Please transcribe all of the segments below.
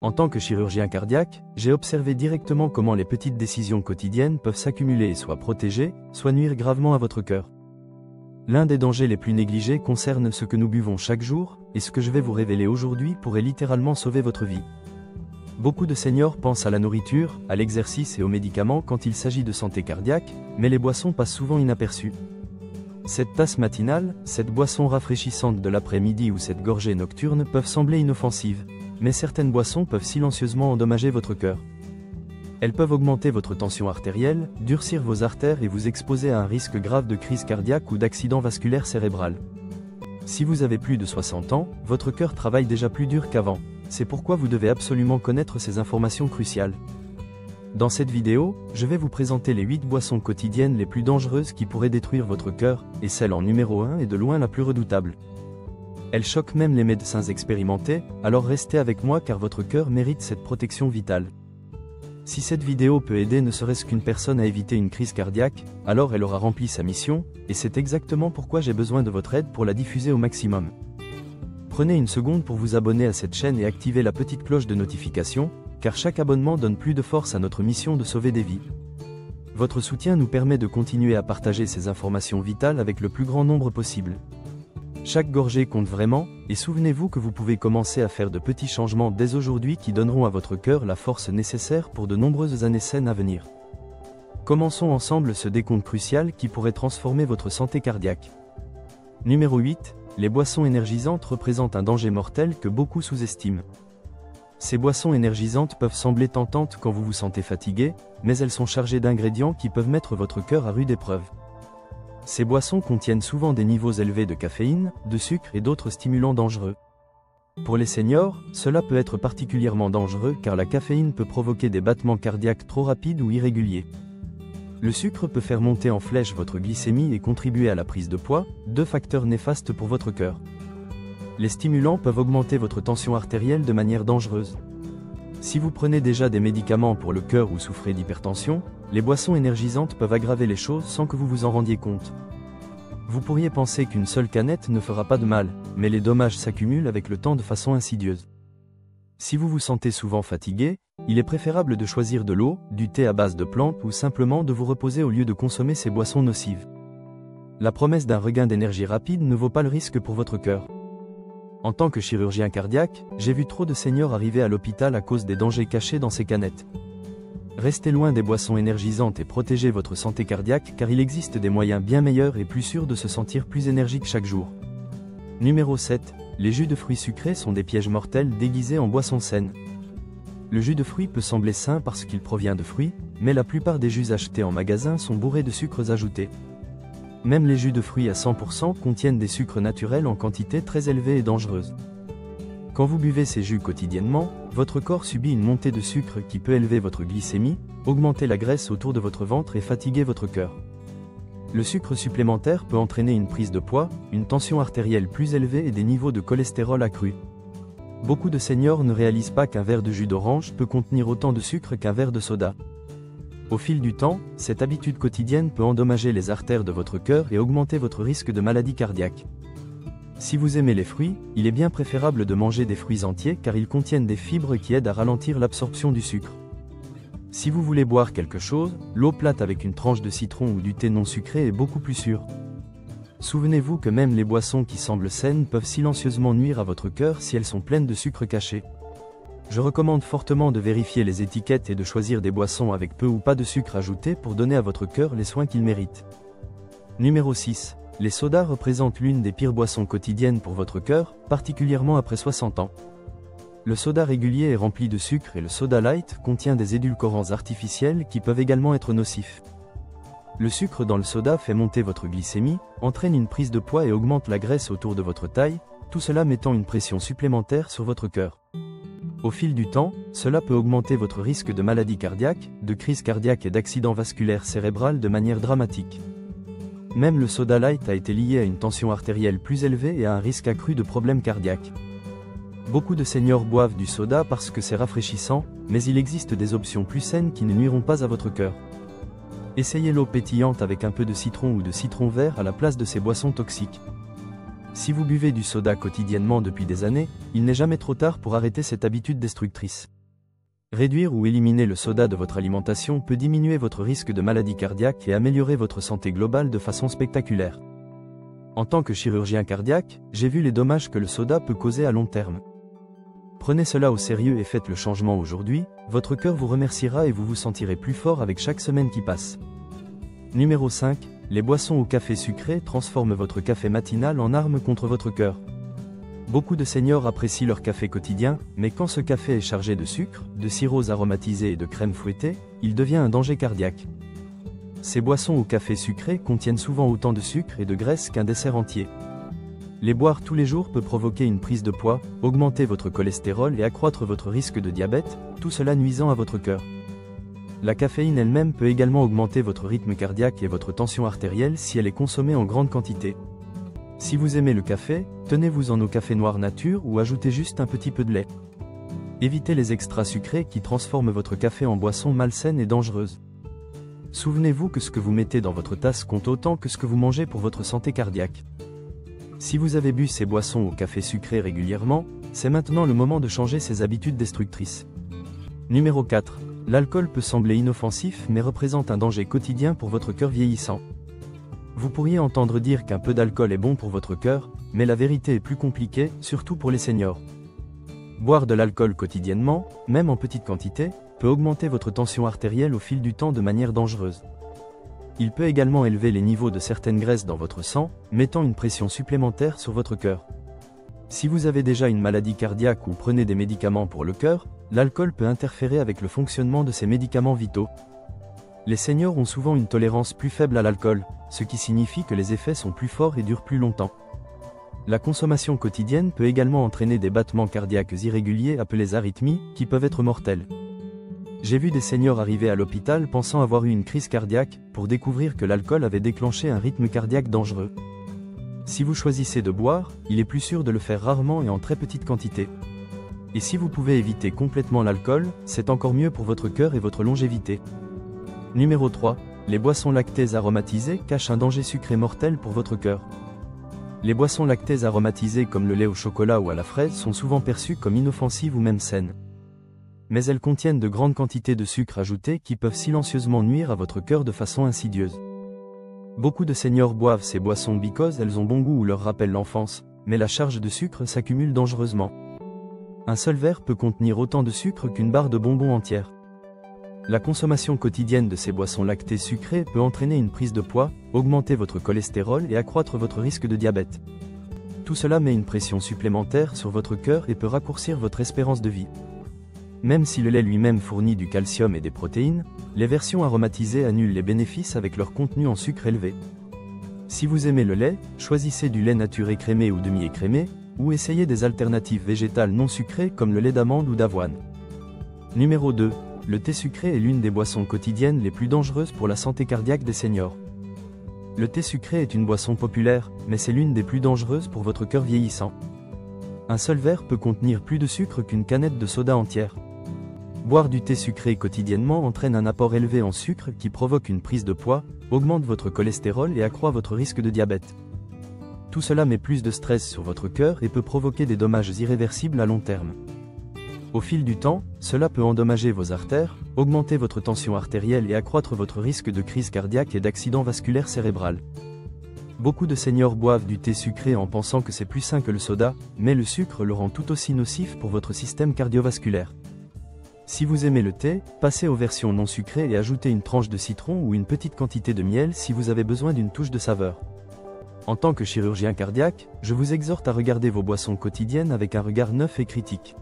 En tant que chirurgien cardiaque, j'ai observé directement comment les petites décisions quotidiennes peuvent s'accumuler et soit protéger, soit nuire gravement à votre cœur. L'un des dangers les plus négligés concerne ce que nous buvons chaque jour, et ce que je vais vous révéler aujourd'hui pourrait littéralement sauver votre vie. Beaucoup de seniors pensent à la nourriture, à l'exercice et aux médicaments quand il s'agit de santé cardiaque, mais les boissons passent souvent inaperçues. Cette tasse matinale, cette boisson rafraîchissante de l'après-midi ou cette gorgée nocturne peuvent sembler inoffensives, mais certaines boissons peuvent silencieusement endommager votre cœur. Elles peuvent augmenter votre tension artérielle, durcir vos artères et vous exposer à un risque grave de crise cardiaque ou d'accident vasculaire cérébral. Si vous avez plus de 60 ans, votre cœur travaille déjà plus dur qu'avant. C'est pourquoi vous devez absolument connaître ces informations cruciales. Dans cette vidéo, je vais vous présenter les 8 boissons quotidiennes les plus dangereuses qui pourraient détruire votre cœur, et celle en numéro 1 est de loin la plus redoutable. Elle choque même les médecins expérimentés, alors restez avec moi car votre cœur mérite cette protection vitale. Si cette vidéo peut aider ne serait-ce qu'une personne à éviter une crise cardiaque, alors elle aura rempli sa mission, et c'est exactement pourquoi j'ai besoin de votre aide pour la diffuser au maximum. Prenez une seconde pour vous abonner à cette chaîne et activer la petite cloche de notification, car chaque abonnement donne plus de force à notre mission de sauver des vies. Votre soutien nous permet de continuer à partager ces informations vitales avec le plus grand nombre possible. Chaque gorgée compte vraiment, et souvenez-vous que vous pouvez commencer à faire de petits changements dès aujourd'hui qui donneront à votre cœur la force nécessaire pour de nombreuses années saines à venir. Commençons ensemble ce décompte crucial qui pourrait transformer votre santé cardiaque. Numéro 8. Les boissons énergisantes représentent un danger mortel que beaucoup sous-estiment. Ces boissons énergisantes peuvent sembler tentantes quand vous vous sentez fatigué, mais elles sont chargées d'ingrédients qui peuvent mettre votre cœur à rude épreuve. Ces boissons contiennent souvent des niveaux élevés de caféine, de sucre et d'autres stimulants dangereux. Pour les seniors, cela peut être particulièrement dangereux car la caféine peut provoquer des battements cardiaques trop rapides ou irréguliers. Le sucre peut faire monter en flèche votre glycémie et contribuer à la prise de poids, deux facteurs néfastes pour votre cœur. Les stimulants peuvent augmenter votre tension artérielle de manière dangereuse. Si vous prenez déjà des médicaments pour le cœur ou souffrez d'hypertension, les boissons énergisantes peuvent aggraver les choses sans que vous vous en rendiez compte. Vous pourriez penser qu'une seule canette ne fera pas de mal, mais les dommages s'accumulent avec le temps de façon insidieuse. Si vous vous sentez souvent fatigué, il est préférable de choisir de l'eau, du thé à base de plantes ou simplement de vous reposer au lieu de consommer ces boissons nocives. La promesse d'un regain d'énergie rapide ne vaut pas le risque pour votre cœur. En tant que chirurgien cardiaque, j'ai vu trop de seniors arriver à l'hôpital à cause des dangers cachés dans ces canettes. Restez loin des boissons énergisantes et protégez votre santé cardiaque car il existe des moyens bien meilleurs et plus sûrs de se sentir plus énergique chaque jour. Numéro 7. Les jus de fruits sucrés sont des pièges mortels déguisés en boissons saines. Le jus de fruits peut sembler sain parce qu'il provient de fruits, mais la plupart des jus achetés en magasin sont bourrés de sucres ajoutés. Même les jus de fruits à 100% contiennent des sucres naturels en quantité très élevée et dangereuse. Quand vous buvez ces jus quotidiennement, votre corps subit une montée de sucre qui peut élever votre glycémie, augmenter la graisse autour de votre ventre et fatiguer votre cœur. Le sucre supplémentaire peut entraîner une prise de poids, une tension artérielle plus élevée et des niveaux de cholestérol accrus. Beaucoup de seniors ne réalisent pas qu'un verre de jus d'orange peut contenir autant de sucre qu'un verre de soda. Au fil du temps, cette habitude quotidienne peut endommager les artères de votre cœur et augmenter votre risque de maladie cardiaque. Si vous aimez les fruits, il est bien préférable de manger des fruits entiers car ils contiennent des fibres qui aident à ralentir l'absorption du sucre. Si vous voulez boire quelque chose, l'eau plate avec une tranche de citron ou du thé non sucré est beaucoup plus sûre. Souvenez-vous que même les boissons qui semblent saines peuvent silencieusement nuire à votre cœur si elles sont pleines de sucre caché. Je recommande fortement de vérifier les étiquettes et de choisir des boissons avec peu ou pas de sucre ajouté pour donner à votre cœur les soins qu'il mérite. Numéro 6. Les sodas représentent l'une des pires boissons quotidiennes pour votre cœur, particulièrement après 60 ans. Le soda régulier est rempli de sucre et le soda light contient des édulcorants artificiels qui peuvent également être nocifs. Le sucre dans le soda fait monter votre glycémie, entraîne une prise de poids et augmente la graisse autour de votre taille, tout cela mettant une pression supplémentaire sur votre cœur. Au fil du temps, cela peut augmenter votre risque de maladie cardiaque, de crise cardiaque et d'accident vasculaire cérébral de manière dramatique. Même le soda light a été lié à une tension artérielle plus élevée et à un risque accru de problèmes cardiaques. Beaucoup de seniors boivent du soda parce que c'est rafraîchissant, mais il existe des options plus saines qui ne nuiront pas à votre cœur. Essayez l'eau pétillante avec un peu de citron ou de citron vert à la place de ces boissons toxiques. Si vous buvez du soda quotidiennement depuis des années, il n'est jamais trop tard pour arrêter cette habitude destructrice. Réduire ou éliminer le soda de votre alimentation peut diminuer votre risque de maladie cardiaque et améliorer votre santé globale de façon spectaculaire. En tant que chirurgien cardiaque, j'ai vu les dommages que le soda peut causer à long terme. Prenez cela au sérieux et faites le changement aujourd'hui, votre cœur vous remerciera et vous vous sentirez plus fort avec chaque semaine qui passe. Numéro 5. Les boissons au café sucré transforment votre café matinal en arme contre votre cœur. Beaucoup de seniors apprécient leur café quotidien, mais quand ce café est chargé de sucre, de sirops aromatisés et de crème fouettée, il devient un danger cardiaque. Ces boissons au café sucré contiennent souvent autant de sucre et de graisse qu'un dessert entier. Les boire tous les jours peut provoquer une prise de poids, augmenter votre cholestérol et accroître votre risque de diabète, tout cela nuisant à votre cœur. La caféine elle-même peut également augmenter votre rythme cardiaque et votre tension artérielle si elle est consommée en grande quantité. Si vous aimez le café, tenez-vous-en au café noir nature ou ajoutez juste un petit peu de lait. Évitez les extras sucrés qui transforment votre café en boisson malsaine et dangereuse. Souvenez-vous que ce que vous mettez dans votre tasse compte autant que ce que vous mangez pour votre santé cardiaque. Si vous avez bu ces boissons au café sucré régulièrement, c'est maintenant le moment de changer ces habitudes destructrices. Numéro 4. L'alcool peut sembler inoffensif mais représente un danger quotidien pour votre cœur vieillissant. Vous pourriez entendre dire qu'un peu d'alcool est bon pour votre cœur, mais la vérité est plus compliquée, surtout pour les seniors. Boire de l'alcool quotidiennement, même en petite quantité, peut augmenter votre tension artérielle au fil du temps de manière dangereuse. Il peut également élever les niveaux de certaines graisses dans votre sang, mettant une pression supplémentaire sur votre cœur. Si vous avez déjà une maladie cardiaque ou prenez des médicaments pour le cœur, l'alcool peut interférer avec le fonctionnement de ces médicaments vitaux. Les seniors ont souvent une tolérance plus faible à l'alcool, ce qui signifie que les effets sont plus forts et durent plus longtemps. La consommation quotidienne peut également entraîner des battements cardiaques irréguliers appelés arythmies, qui peuvent être mortels. J'ai vu des seniors arriver à l'hôpital pensant avoir eu une crise cardiaque, pour découvrir que l'alcool avait déclenché un rythme cardiaque dangereux. Si vous choisissez de boire, il est plus sûr de le faire rarement et en très petite quantité. Et si vous pouvez éviter complètement l'alcool, c'est encore mieux pour votre cœur et votre longévité. Numéro 3. Les boissons lactées aromatisées cachent un danger sucré mortel pour votre cœur. Les boissons lactées aromatisées comme le lait au chocolat ou à la fraise sont souvent perçues comme inoffensives ou même saines. Mais elles contiennent de grandes quantités de sucre ajouté qui peuvent silencieusement nuire à votre cœur de façon insidieuse. Beaucoup de seniors boivent ces boissons because elles ont bon goût ou leur rappellent l'enfance, mais la charge de sucre s'accumule dangereusement. Un seul verre peut contenir autant de sucre qu'une barre de bonbons entière. La consommation quotidienne de ces boissons lactées sucrées peut entraîner une prise de poids, augmenter votre cholestérol et accroître votre risque de diabète. Tout cela met une pression supplémentaire sur votre cœur et peut raccourcir votre espérance de vie. Même si le lait lui-même fournit du calcium et des protéines, les versions aromatisées annulent les bénéfices avec leur contenu en sucre élevé. Si vous aimez le lait, choisissez du lait nature écrémé ou demi-écrémé, ou essayez des alternatives végétales non sucrées comme le lait d'amande ou d'avoine. Numéro 2. Le thé sucré est l'une des boissons quotidiennes les plus dangereuses pour la santé cardiaque des seniors. Le thé sucré est une boisson populaire, mais c'est l'une des plus dangereuses pour votre cœur vieillissant. Un seul verre peut contenir plus de sucre qu'une canette de soda entière. Boire du thé sucré quotidiennement entraîne un apport élevé en sucre qui provoque une prise de poids, augmente votre cholestérol et accroît votre risque de diabète. Tout cela met plus de stress sur votre cœur et peut provoquer des dommages irréversibles à long terme. Au fil du temps, cela peut endommager vos artères, augmenter votre tension artérielle et accroître votre risque de crise cardiaque et d'accident vasculaire cérébral. Beaucoup de seniors boivent du thé sucré en pensant que c'est plus sain que le soda, mais le sucre le rend tout aussi nocif pour votre système cardiovasculaire. Si vous aimez le thé, passez aux versions non sucrées et ajoutez une tranche de citron ou une petite quantité de miel si vous avez besoin d'une touche de saveur. En tant que chirurgien cardiaque, je vous exhorte à regarder vos boissons quotidiennes avec un regard neuf et critique.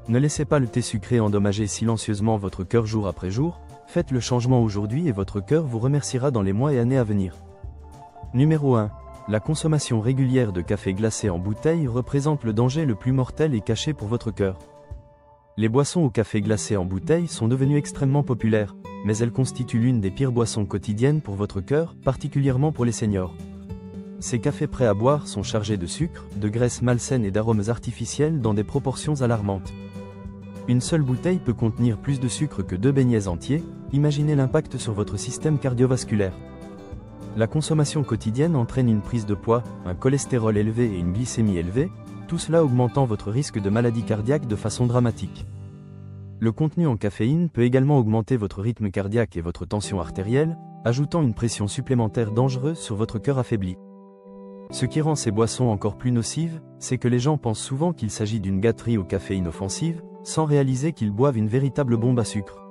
Ne laissez pas le thé sucré endommager silencieusement votre cœur jour après jour, faites le changement aujourd'hui et votre cœur vous remerciera dans les mois et années à venir. Numéro 1. La consommation régulière de café glacé en bouteille représente le danger le plus mortel et caché pour votre cœur. Les boissons au café glacé en bouteille sont devenues extrêmement populaires, mais elles constituent l'une des pires boissons quotidiennes pour votre cœur, particulièrement pour les seniors. Ces cafés prêts à boire sont chargés de sucre, de graisses malsaines et d'arômes artificiels dans des proportions alarmantes. Une seule bouteille peut contenir plus de sucre que 2 beignets entiers, imaginez l'impact sur votre système cardiovasculaire. La consommation quotidienne entraîne une prise de poids, un cholestérol élevé et une glycémie élevée, tout cela augmentant votre risque de maladie cardiaque de façon dramatique. Le contenu en caféine peut également augmenter votre rythme cardiaque et votre tension artérielle, ajoutant une pression supplémentaire dangereuse sur votre cœur affaibli. Ce qui rend ces boissons encore plus nocives, c'est que les gens pensent souvent qu'il s'agit d'une gâterie aux caféines offensives, sans réaliser qu'ils boivent une véritable bombe à sucre.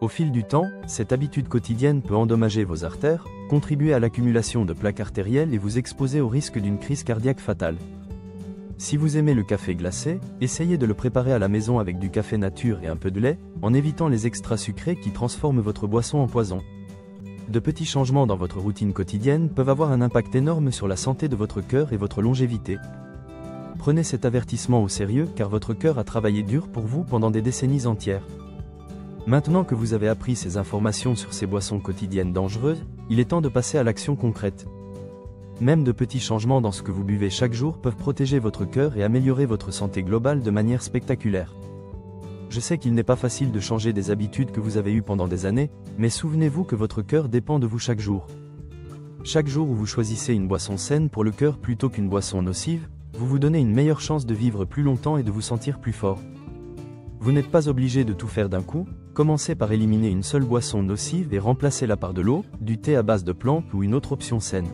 Au fil du temps, cette habitude quotidienne peut endommager vos artères, contribuer à l'accumulation de plaques artérielles et vous exposer au risque d'une crise cardiaque fatale. Si vous aimez le café glacé, essayez de le préparer à la maison avec du café nature et un peu de lait, en évitant les extras sucrés qui transforment votre boisson en poison. De petits changements dans votre routine quotidienne peuvent avoir un impact énorme sur la santé de votre cœur et votre longévité. Prenez cet avertissement au sérieux car votre cœur a travaillé dur pour vous pendant des décennies entières. Maintenant que vous avez appris ces informations sur ces boissons quotidiennes dangereuses, il est temps de passer à l'action concrète. Même de petits changements dans ce que vous buvez chaque jour peuvent protéger votre cœur et améliorer votre santé globale de manière spectaculaire. Je sais qu'il n'est pas facile de changer des habitudes que vous avez eues pendant des années, mais souvenez-vous que votre cœur dépend de vous chaque jour. Chaque jour où vous choisissez une boisson saine pour le cœur plutôt qu'une boisson nocive, vous vous donnez une meilleure chance de vivre plus longtemps et de vous sentir plus fort. Vous n'êtes pas obligé de tout faire d'un coup, commencez par éliminer une seule boisson nocive et remplacez-la par de l'eau, du thé à base de plantes ou une autre option saine.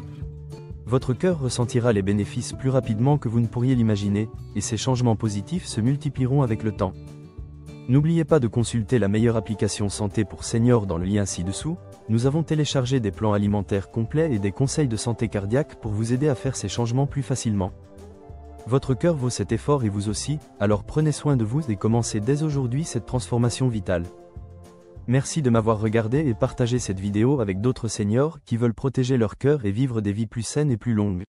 Votre cœur ressentira les bénéfices plus rapidement que vous ne pourriez l'imaginer, et ces changements positifs se multiplieront avec le temps. N'oubliez pas de consulter la meilleure application santé pour seniors dans le lien ci-dessous. Nous avons téléchargé des plans alimentaires complets et des conseils de santé cardiaque pour vous aider à faire ces changements plus facilement. Votre cœur vaut cet effort et vous aussi, alors prenez soin de vous et commencez dès aujourd'hui cette transformation vitale. Merci de m'avoir regardé et partagé cette vidéo avec d'autres seniors qui veulent protéger leur cœur et vivre des vies plus saines et plus longues.